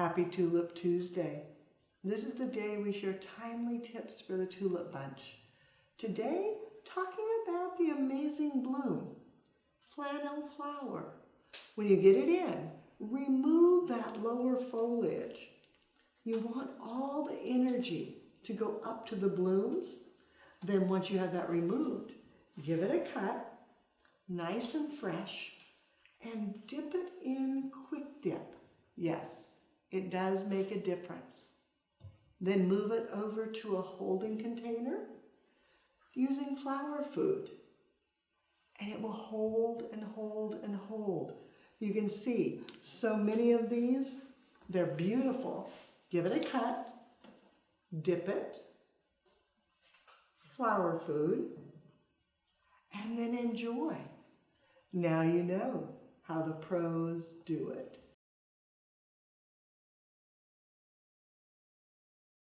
Happy Tulip Tuesday. This is the day we share timely tips for the tulip bunch. Today, talking about the amazing bloom, flannel flower. When you get it in, remove that lower foliage. You want all the energy to go up to the blooms. Then once you have that removed, give it a cut, nice and fresh, and dip it in quick dip. Yes, it does make a difference. Then move it over to a holding container using flower food. And it will hold and hold and hold. You can see so many of these. They're beautiful. Give it a cut, dip it, flower food, and then enjoy. Now you know how the pros do it.